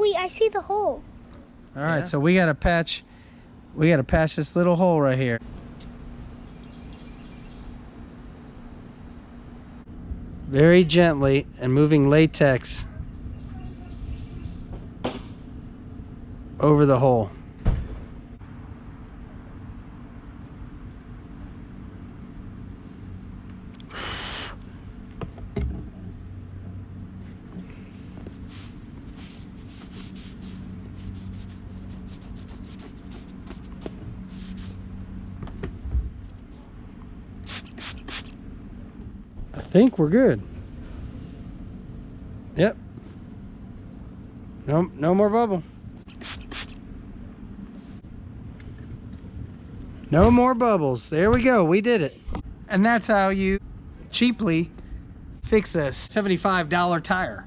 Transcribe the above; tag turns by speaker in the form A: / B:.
A: Wait, I see the hole.
B: All right, so we gotta patch this little hole right here. Very gently and moving latex over the hole. I think we're good. Yep. No more bubble. No more bubbles. There we go. We did it. And that's how you cheaply fix a $75 tire.